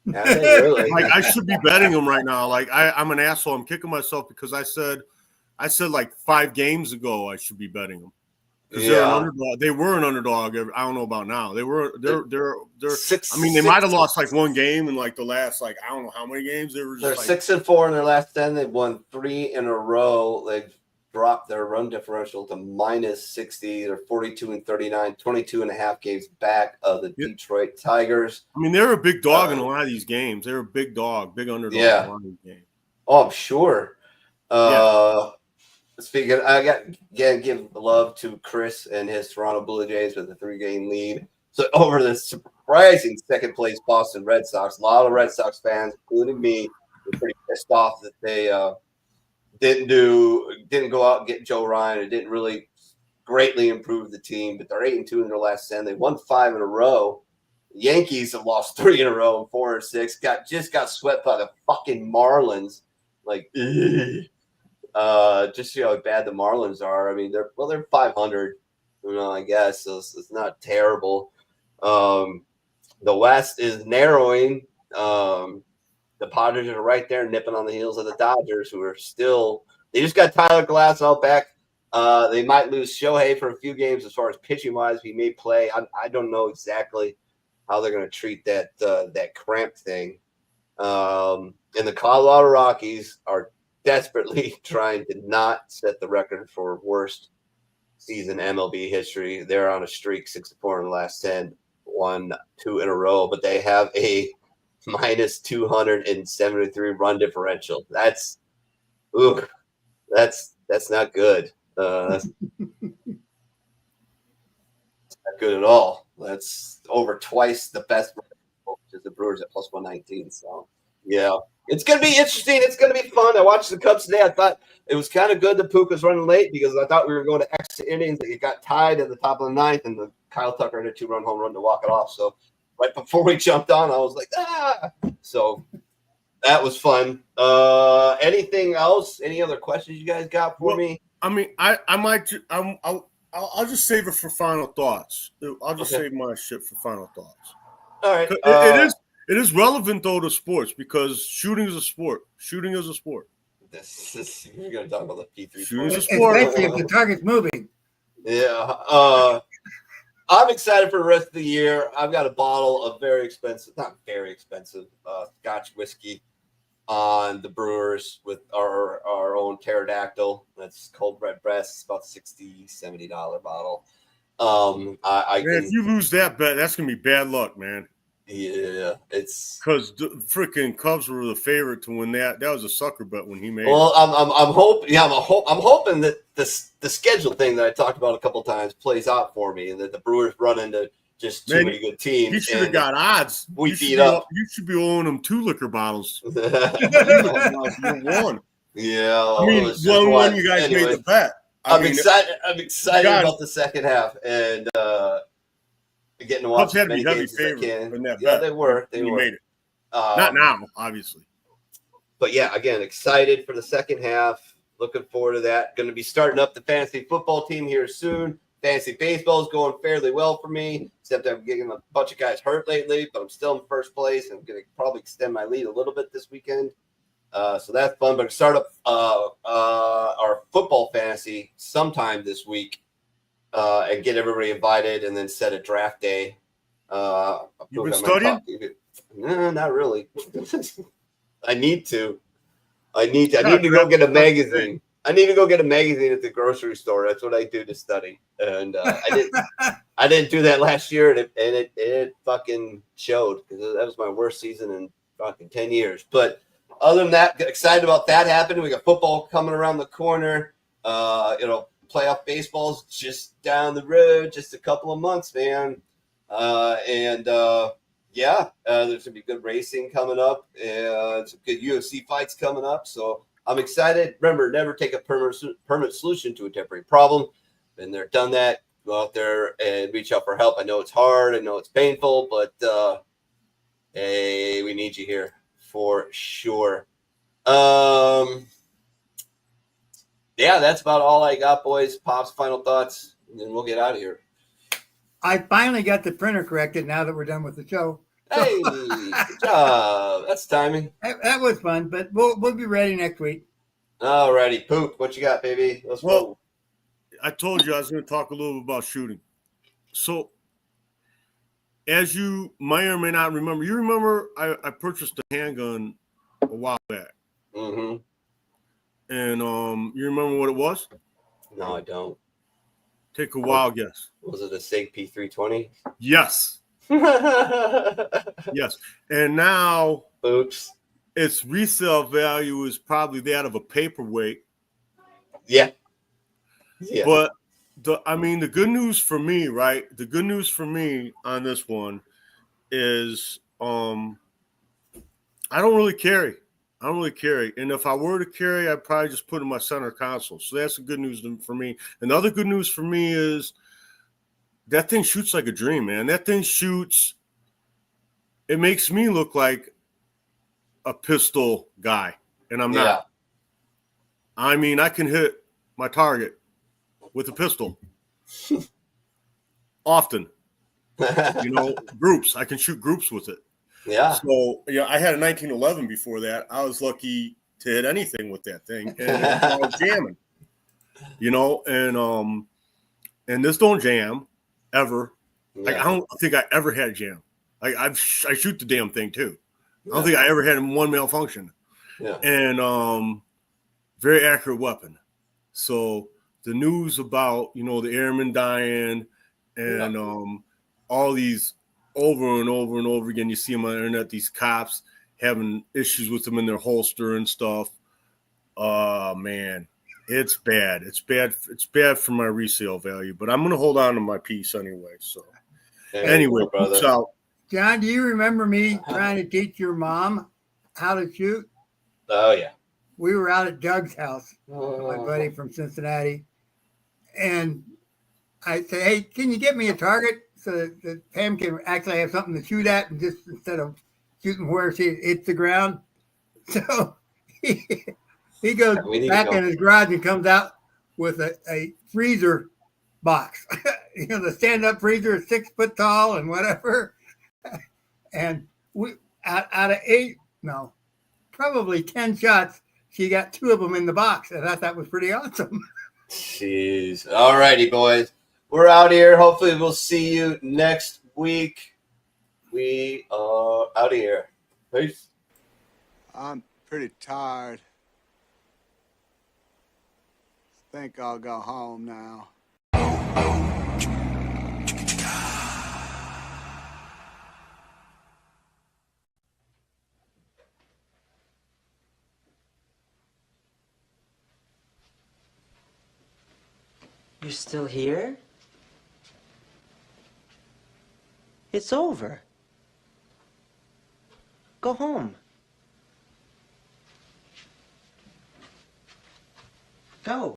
Yeah, really.
Like I should be betting them right now. Like I'm an asshole. I'm kicking myself because I said like 5 games ago I should be betting them.
Yeah.
They were an underdog. I don't know about now. They're
six.
I mean, they might have lost like 1 game in like the last I don't know how many games. They're
6-4 in their last 10. They've won 3 in a row. They've dropped their run differential to -60. They're 42-39, 22.5 games back of the Detroit Tigers.
I mean, they're a big dog in a lot of these games. They're a big dog, big underdog in a lot of these games.
Oh, I'm sure. Speaking, I got give love to Chris and his Toronto Blue Jays with a 3-game lead. So over the surprising second place Boston Red Sox, a lot of Red Sox fans, including me, were pretty pissed off that they didn't go out and get Joe Ryan. It didn't really greatly improve the team, but they're 8-2 in their last 10. They won 5 in a row. The Yankees have lost 3 in a row and 4 or 6. Got swept by the fucking Marlins. Like, just see how bad the Marlins are. I mean, they're 500. I guess so it's not terrible. The West is narrowing. The Padres are right there nipping on the heels of the Dodgers, who are still – they just got Tyler Glasnow back. They might lose Shohei for a few games as far as pitching-wise. He may play. I don't know exactly how they're going to treat that cramp thing. And the Colorado Rockies are desperately trying to not set the record for worst season MLB history. They're on a streak, 6-4 in the last 10, 1-2 in a row, but they have a – -273 run differential. That's not good. That's not good at all. That's over twice the best, which is the Brewers at +119. So yeah, it's gonna be interesting. It's gonna be fun. I watched the Cubs today. I thought it was kind of good that Puka was running late because I thought we were going to extra innings. It got tied at the top of the 9th, and the Kyle Tucker had a 2-run home run to walk it off. So right before we jumped on, I was like, So that was fun. Anything else? Any other questions you guys got for me?
I mean, I might. I'll just save it for final thoughts. I'll just save my shit for final thoughts.
All right.
It is relevant though to sports because shooting is a sport. Shooting is a sport.
You're gonna talk about the P3.
Shooting is a sport.
Especially if the target's moving.
Yeah. I'm excited for the rest of the year. I've got a bottle of not very expensive, Scotch whiskey on the Brewers with our own Pterodactyl. That's cold red breast. It's about $60-$70 bottle.
If you lose that bet, that's gonna be bad luck, man.
Yeah, it's
because the freaking Cubs were the favorite to win that. That was a sucker bet when he made.
Well, I'm hoping that the schedule thing that I talked about a couple times plays out for me, and that the Brewers run into just too many good teams.
He should have got odds.
We beat up.
You should be owing him 2 liquor bottles. One.
Yeah,
I mean, one you guys made the bet.
I'm excited about the second half and getting to watch
Cubs had to be heavy
games as I
favorite
can.
in that
Yeah,
bet.
they were. They
made it.
Not
now, obviously.
But yeah, again, excited for the second half. Looking forward to that. Going to be starting up the fantasy football team here soon. Fantasy baseball is going fairly well for me, except I'm getting a bunch of guys hurt lately, but I'm still in first place. I'm going to probably extend my lead a little bit this weekend. So that's fun. But start up our football fantasy sometime this week and get everybody invited and then set a draft day.
You've been studying?
No, not really. I need to. I need to go get a magazine. I need to go get a magazine at the grocery store. That's what I do to study. And I didn't do that last year, and it fucking showed because that was my worst season in fucking 10 years. But other than that, excited about that happening. We got football coming around the corner. Playoff baseball's just down the road, just a couple of months, man. There's gonna be good racing coming up and some good UFC fights coming up. So I'm excited. Remember, never take a permanent solution to a temporary problem. Been there, done that. Go out there and reach out for help. I know it's hard. I know it's painful, but hey, we need you here for sure. That's about all I got, boys. Pop's final thoughts, and then we'll get out of here.
I finally got the printer corrected now that we're done with the show.
Hey, good job. That's timing.
That was fun, but we'll be ready next week.
All righty. Poop, what you got, baby? Let's go.
I told you I was going to talk a little bit about shooting. So, as you may or may not remember, you remember I purchased a handgun a while back.
Mm-hmm.
And you remember what it was?
No, I don't.
Take a wild guess.
Was it a SIG P320?
Yes. Yes. And now,
oops,
its resale value is probably that of a paperweight.
Yeah.
But the good news for me, right? The good news for me on this one is I don't really carry. And if I were to carry, I'd probably just put it in my center console. So that's the good news for me. And the other good news for me is that thing shoots like a dream, man. That thing shoots. It makes me look like a pistol guy, and I'm not. I mean, I can hit my target with a pistol often. Groups. I can shoot groups with it.
Yeah.
So, I had a 1911 before that. I was lucky to hit anything with that thing, and I was jamming. And this don't jam ever.
Yeah.
Like, I don't think I ever had a jam. Like I shoot the damn thing too. I don't think I ever had one malfunction.
Yeah.
And very accurate weapon. So the news about the airmen dying and all these over and over and over again, you see them on the internet, these cops having issues with them in their holster and stuff. Man, it's bad. It's bad for my resale value, but I'm going to hold on to my piece anyway. So anyway,
brother.
John, do you remember me trying to teach your mom how to shoot?
Oh, yeah.
We were out at Doug's house, my buddy from Cincinnati, and I said, hey, can you get me a target so that Pam can actually have something to shoot at and just instead of shooting where she hits the ground? So he goes back in his garage and comes out with a freezer box. The stand-up freezer is 6 foot tall and whatever. And we out of 8, no, probably 10 shots, she got 2 of them in the box. I thought that was pretty awesome.
Jeez. All righty, boys. We're out here. Hopefully, we'll see you next week. We are out of here. Peace.
I'm pretty tired. Think I'll go home now.
You're still here? It's over. Go home. Go.